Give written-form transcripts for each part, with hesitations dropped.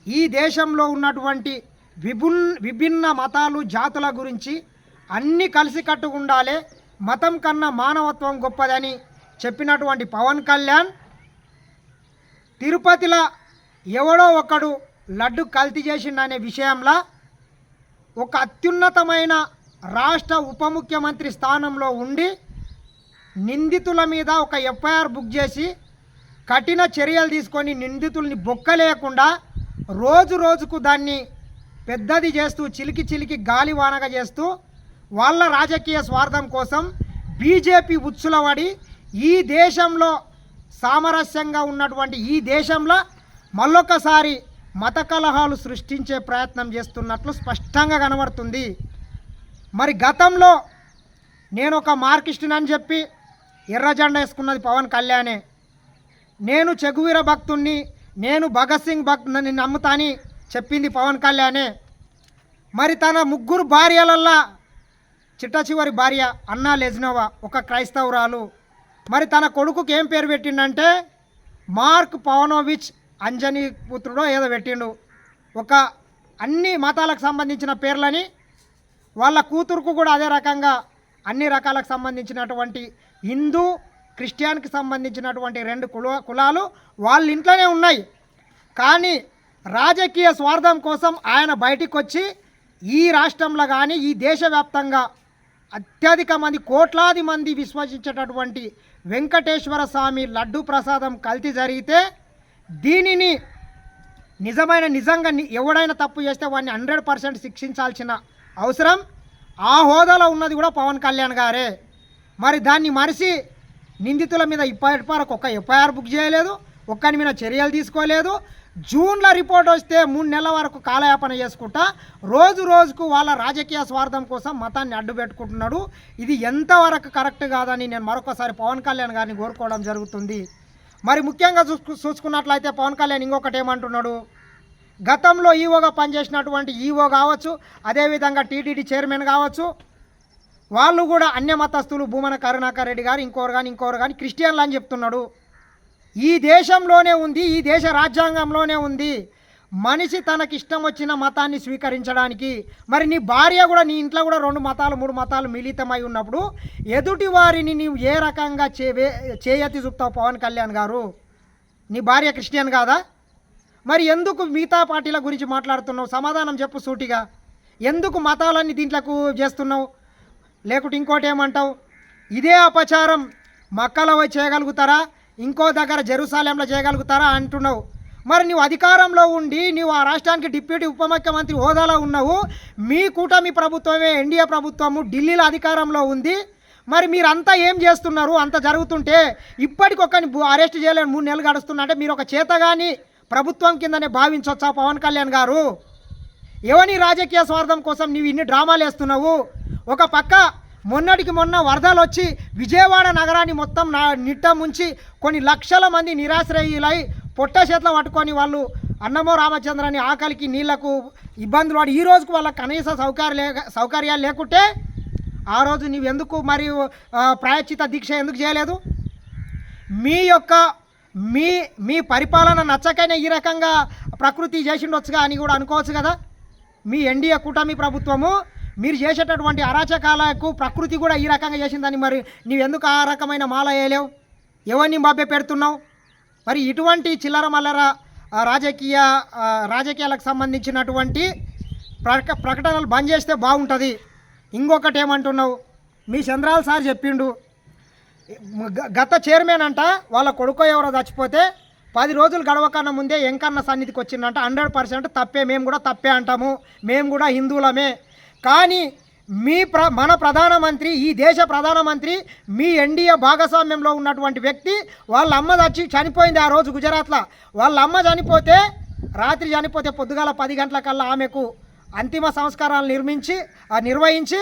ఈ దేశంలో ఉన్నటువంటి విభిన్న మతాలు జాతుల గురించి అన్నీ కలిసికట్టుగా ఉండాలి, మతం కన్నా మానవత్వం గొప్పదని చెప్పినటువంటి పవన్ కళ్యాణ్ తిరుపతిలో ఎవడో ఒకడు లడ్డు కల్తీ చేసిండనే విషయంలో ఒక అత్యున్నతమైన రాష్ట్ర ఉప ముఖ్యమంత్రి స్థానంలో ఉండి నిందితుల మీద ఒక ఎఫ్ఐఆర్ బుక్ చేసి కఠిన చర్యలు తీసుకొని నిందితుల్ని బొక్కలేకుండా రోజు రోజుకు దాన్ని పెద్దది చేస్తూ చిలికి గాలివానగా చేస్తూ వాళ్ళ రాజకీయ స్వార్థం కోసం బీజేపీ ఉచ్చులవడి ఈ దేశంలో సామరస్యంగా ఉన్నటువంటి ఈ దేశంలో మళ్ళొకసారి మత కలహాలు సృష్టించే ప్రయత్నం చేస్తున్నట్లు స్పష్టంగా కనబడుతుంది. మరి గతంలో నేను ఒక మార్కిస్టునని చెప్పి ఎర్ర జెండా వేసుకున్నది పవన్ కళ్యాణే. నేను చెగువీర భక్తుణ్ణి, నేను భగత్ సింగ్ భక్తుని నమ్ముతాని చెప్పింది పవన్ కళ్యాణే. మరి తన ముగ్గురు భార్యలల్లా చిట్ట చివరి భార్య అన్నా లెజ్నోవా ఒక క్రైస్తవురాలు. మరి తన కొడుకుకి ఏం పేరు పెట్టిండంటే మార్క్ పవనోవిచ్ అంజనీ పుత్రుడో ఏదో పెట్టిండు. ఒక అన్ని మతాలకు సంబంధించిన పేర్లని వాళ్ళ కూతురుకు కూడా అదే రకంగా అన్ని రకాలకు సంబంధించినటువంటి హిందూ క్రిస్టియన్కి సంబంధించినటువంటి రెండు కులాలు వాళ్ళ ఇంట్లోనే ఉన్నాయి. కానీ రాజకీయ స్వార్థం కోసం ఆయన బయటికి వచ్చి ఈ రాష్ట్రంలో కానీ ఈ దేశవ్యాప్తంగా అత్యధిక మంది కోట్లాది మంది విశ్వసించేటటువంటి వెంకటేశ్వర స్వామి లడ్డు ప్రసాదం కల్తీ జరిగితే దీనిని నిజంగా ఎవడైనా తప్పు చేస్తే వాడిని 100% శిక్షించాల్సిన అవసరం ఆ హోదాలో ఉన్నది కూడా పవన్ కళ్యాణ్ గారే. మరి దాన్ని మరిచి నిందితుల మీద ఇప్పటి వరకు ఒక ఎఫ్ఐఆర్ బుక్ చేయలేదు, ఒక్కని మీద చర్యలు తీసుకోలేదు. జూన్లో రిపోర్ట్ వస్తే 3 నెలల వరకు కాలయాపన చేసుకుంటా రోజు రోజుకు వాళ్ళ రాజకీయ స్వార్థం కోసం మతాన్ని అడ్డుపెట్టుకుంటున్నాడు. ఇది ఎంతవరకు కరెక్ట్ కాదని నేను మరొకసారి పవన్ కళ్యాణ్ గారిని కోరుకోవడం జరుగుతుంది. మరి ముఖ్యంగా చూసుకున్నట్లయితే పవన్ కళ్యాణ్ ఇంకొకటి ఏమంటున్నాడు, గతంలో ఈవోగా పనిచేసినటువంటి ఈవో కావచ్చు, అదేవిధంగా టీటీడీ చైర్మన్ కావచ్చు, వాళ్ళు కూడా అన్య మతస్థులు భూమన కరుణాకర్ రెడ్డి గారు ఇంకోరు కానీ క్రిస్టియన్లు అని చెప్తున్నాడు. ఈ దేశంలోనే ఉంది, ఈ దేశ రాజ్యాంగంలోనే ఉంది మనిషి తనకిష్టం వచ్చిన మతాన్ని స్వీకరించడానికి. మరి నీ భార్య కూడా నీ ఇంట్లో కూడా 2 మతాలు 3 మతాలు మిళితమై ఉన్నప్పుడు ఎదుటి వారిని నీవు ఏ రకంగా చేయతి చూపుతావు పవన్ కళ్యాణ్ గారు? నీ భార్య క్రిస్టియన్ కాదా? మరి ఎందుకు మిగతా పార్టీల గురించి మాట్లాడుతున్నావు? సమాధానం చెప్పు సూటిగా. ఎందుకు మతాలన్నీ దీంట్లోకి చేస్తున్నావు? లేకుంటే ఇంకోటి ఏమంటావు, ఇదే అపచారం మక్కలో పోయి చేయగలుగుతారా, ఇంకో దగ్గర జెరూసలేంలో చేయగలుగుతారా అంటున్నావు. మరి నువ్వు అధికారంలో ఉండి నువ్వు ఆ రాష్ట్రానికి డిప్యూటీ ఉప ముఖ్యమంత్రి హోదాలో ఉన్నావు. మీ కూటమి ప్రభుత్వమే ఎన్డీఏ ప్రభుత్వము ఢిల్లీలో అధికారంలో ఉంది. మరి మీరంతా ఏం చేస్తున్నారు? అంత జరుగుతుంటే ఇప్పటికొకని అరెస్ట్ చేయలేని 3 నెలలు గడుస్తున్నా మీరు ఒక చేతగాని ప్రభుత్వం కిందనే భావించవచ్చా పవన్ కళ్యాణ్ గారు? ఎవని రాజకీయ స్వార్థం కోసం నీవు ఇన్ని డ్రామాలు వేస్తున్నావు? ఒక పక్క మొన్నటికి మొన్న వరదలు వచ్చి విజయవాడ నగరాన్ని మొత్తం నిట్ట ముంచి కొన్ని లక్షల మంది నిరాశ్రయులై పొట్ట చేతిలో పట్టుకొని వాళ్ళు అన్నమో రామచంద్రని ఆకలికి నీళ్లకు ఇబ్బందులు పడి ఈ రోజుకు వాళ్ళ కనీస సౌకర్యాలు లేకుంటే ఆ రోజు నీవెందుకు మరి ప్రాయశ్చిత దీక్ష ఎందుకు చేయలేదు? మీ పరిపాలన నచ్చకనే ఈ రకంగా ప్రకృతి చేసిండొచ్చుగా అని కూడా అనుకోవచ్చు కదా. మీ ఎన్డీఏ కూటమి ప్రభుత్వము మీరు చేసేటటువంటి అరాచకాలకు ప్రకృతి కూడా ఈ రకంగా చేసిందని మరి నీవెందుకు ఆ రకమైన మాల వేయలేవు? ఎవరిని మభ్య పెడుతున్నావు? మరి ఇటువంటి చిల్లర మల్లర రాజకీయాలకు సంబంధించినటువంటి ప్రకటనలు బంద్ చేస్తే బాగుంటుంది. ఇంకొకటి ఏమంటున్నావు, మీ చంద్రాల సార్ చెప్పిండు గత చైర్మన్ అంట వాళ్ళ కొడుకో ఎవరో చచ్చిపోతే 10 రోజులు గడవకన్నా ముందే ఎంకన్న సన్నిధికి వచ్చిందంట. 100% తప్పే, మేము కూడా తప్పే అంటాము, మేము కూడా హిందువులమే. కానీ మన ప్రధానమంత్రి, ఈ దేశ ప్రధానమంత్రి, మీ ఎన్డీఏ భాగస్వామ్యంలో ఉన్నటువంటి వ్యక్తి వాళ్ళ అమ్మ చనిపోయింది ఆ రోజు గుజరాత్లో. వాళ్ళ అమ్మ రాత్రి చనిపోతే పొద్దుగాల 10 గంటలకల్లా ఆమెకు అంతిమ సంస్కారాలు నిర్వహించి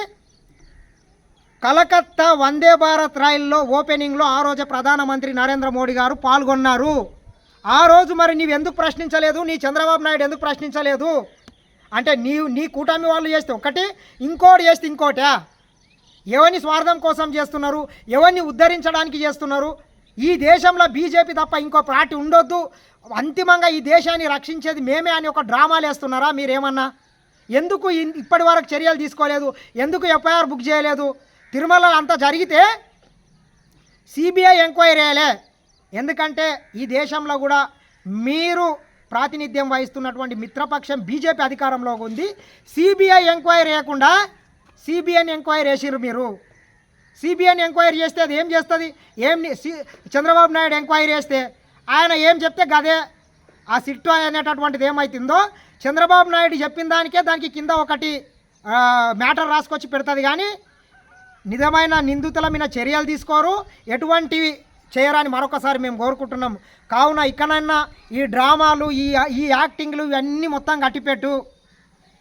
కలకత్తా వందే భారత్ రైల్లో ఓపెనింగ్లో ఆ రోజు ప్రధానమంత్రి నరేంద్ర మోడీ గారు పాల్గొన్నారు. ఆ రోజు మరి నీవెందుకు ప్రశ్నించలేదు? నీ చంద్రబాబు నాయుడు ఎందుకు ప్రశ్నించలేదు? అంటే నీ కూటమి వాళ్ళు చేస్తే ఒకటి, ఇంకోటి చేస్తే ఇంకోటా? ఎవరిని స్వార్థం కోసం చేస్తున్నారు? ఎవరిని ఉద్ధరించడానికి చేస్తున్నారు? ఈ దేశంలో బీజేపీ తప్ప ఇంకో పార్టీ ఉండొద్దు, అంతిమంగా ఈ దేశాన్ని రక్షించేది మేమే అని ఒక డ్రామాలు వేస్తున్నారా మీరేమన్నా? ఎందుకు ఇప్పటి వరకు చర్యలు తీసుకోలేదు? ఎందుకు ఎఫ్ఐఆర్ బుక్ చేయలేదు? తిరుమలలో అంతా జరిగితే సిబిఐ ఎంక్వైరీ వేయలే. ఎందుకంటే ఈ దేశంలో కూడా మీరు ప్రాతినిధ్యం వహిస్తున్నటువంటి మిత్రపక్షం బీజేపీ అధికారంలో ఉంది. సిబిఐ ఎంక్వైరీ వేయకుండా సిబిఐని ఎంక్వైరీ వేసిర్రు మీరు. సిబిఐని ఎంక్వైరీ చేస్తే అది ఏం చేస్తుంది? చంద్రబాబు నాయుడు ఎంక్వైరీ చేస్తే ఆయన ఏం చెప్తే గదే ఆ సిట్టు అనేటటువంటిది ఏమవుతుందో చంద్రబాబు నాయుడు చెప్పిన దానికి కింద ఒకటి మ్యాటర్ రాసుకొచ్చి పెడుతుంది. కానీ నిజమైన నిందితుల మీద చర్యలు తీసుకోరు, ఎటువంటివి చేయరని మరొకసారి మేము కోరుకుంటున్నాం. కావున ఇకనైనా ఈ డ్రామాలు ఈ యాక్టింగ్లు ఇవన్నీ మొత్తం కట్టిపెట్టు.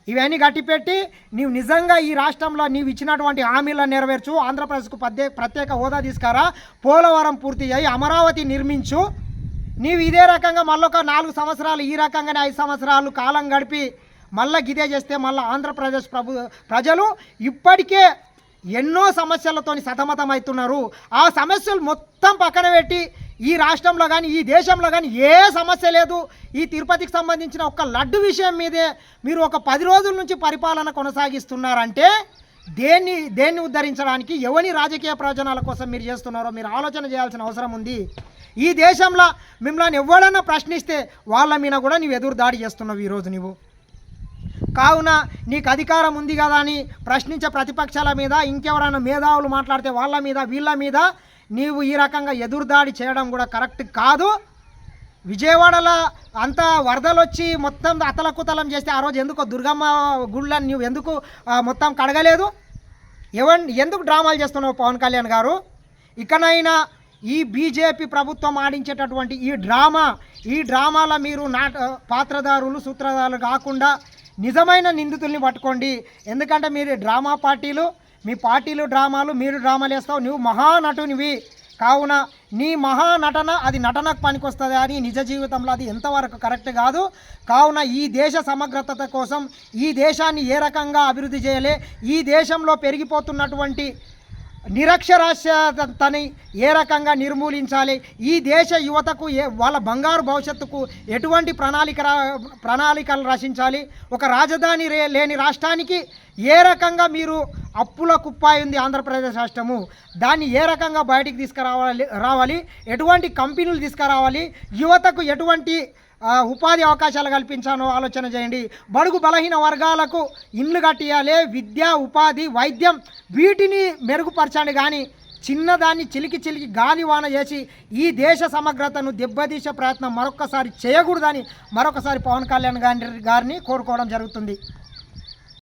ఇవన్నీ కట్టిపెట్టి నీవు నిజంగా ఈ రాష్ట్రంలో నీవు ఇచ్చినటువంటి హామీలను నెరవేర్చు. ఆంధ్రప్రదేశ్కు ప్రత్యేక హోదా తీసుకురా, పోలవరం పూర్తి చేయి, అమరావతి నిర్మించు. నీవు ఇదే రకంగా మళ్ళొక 4 సంవత్సరాలు ఈ రకంగానే 5 సంవత్సరాలు కాలం గడిపి మళ్ళీ గిదే చేస్తే మళ్ళీ ఆంధ్రప్రదేశ్ ప్రజలు ఇప్పటికే ఎన్నో సమస్యలతో సతమతమవుతున్నారు. ఆ సమస్యలు మొత్తం పక్కన పెట్టి ఈ రాష్ట్రంలో కానీ ఈ దేశంలో కానీ ఏ సమస్య లేదు. ఈ తిరుపతికి సంబంధించిన ఒక లడ్డు విషయం మీదే మీరు ఒక 10 రోజుల నుంచి పరిపాలన కొనసాగిస్తున్నారంటే దేన్ని ఉద్ధరించడానికి, ఎవరి రాజకీయ ప్రయోజనాల కోసం మీరు చేస్తున్నారో మీరు ఆలోచన చేయాల్సిన అవసరం ఉంది. ఈ దేశంలో మిమ్మల్ని ఎవడన్నా ప్రశ్నిస్తే వాళ్ళ మీద కూడా నీవు ఎదురు దాడి చేస్తున్నావు ఈరోజు నీవు. కావున నీకు అధికారం ఉంది కదా అని ప్రశ్నించే ప్రతిపక్షాల మీద, ఇంకెవరైనా మేధావులు మాట్లాడితే వాళ్ళ మీద వీళ్ళ మీద నీవు ఈ రకంగా ఎదురుదాడి చేయడం కూడా కరెక్ట్ కాదు. విజయవాడలో అంతా వరదలు వచ్చి మొత్తం అతలకుతలం చేస్తే ఆ రోజు ఎందుకు దుర్గమ్మ గుళ్ళని నువ్వు ఎందుకు మొత్తం కడగలేదు? ఎందుకు డ్రామాలు చేస్తున్నావు పవన్ కళ్యాణ్ గారు? ఇకనైనా ఈ బీజేపీ ప్రభుత్వం ఆడించేటటువంటి ఈ డ్రామాల మీరు పాత్రధారులు సూత్రధారులు కాకుండా నిజమైన నిందితుల్ని పట్టుకోండి. ఎందుకంటే మీరు డ్రామా పార్టీలు, మీ పార్టీలు డ్రామాలు, మీరు డ్రామాలు వేస్తావు. నువ్వు మహానటునివి. కావున నీ మహానటన అది నటనకు పనికొస్తుంది అని నిజ జీవితంలో అది ఎంతవరకు కరెక్ట్ కాదు. కావున ఈ దేశ సమగ్రత కోసం ఈ దేశాన్ని ఏ రకంగా అభివృద్ధి చేయాలి, ఈ దేశంలో పెరిగిపోతున్నటువంటి నిరక్షరాస్యతని ఏ రకంగా నిర్మూలించాలి, ఈ దేశ యువతకు వాళ్ళ బంగారు భవిష్యత్తుకు ఎటువంటి ప్రణాళికలు రచించాలి, ఒక రాజధాని లేని రాష్ట్రానికి ఏ రకంగా మీరు అప్పుల కుప్పాయి ఉంది ఆంధ్రప్రదేశ్ రాష్ట్రము, దాన్ని ఏ రకంగా బయటికి తీసుకురావాలి, ఎటువంటి కంపెనీలు తీసుకురావాలి, యువతకు ఎటువంటి ఉపాధి అవకాశాలు కల్పించానో ఆలోచన చేయండి. బడుగు బలహీన వర్గాలకు ఇండ్లు కట్టియాలి, విద్య, ఉపాధి, వైద్యం వీటిని మెరుగుపరచండి. కానీ చిన్నదాన్ని చిలికి గాలివాన చేసి ఈ దేశ సమగ్రతను దెబ్బతీసే ప్రయత్నం మరొకసారి చేయకూడదని మరొకసారి పవన్ కళ్యాణ్ గారిని కోరుకోవడం జరుగుతుంది.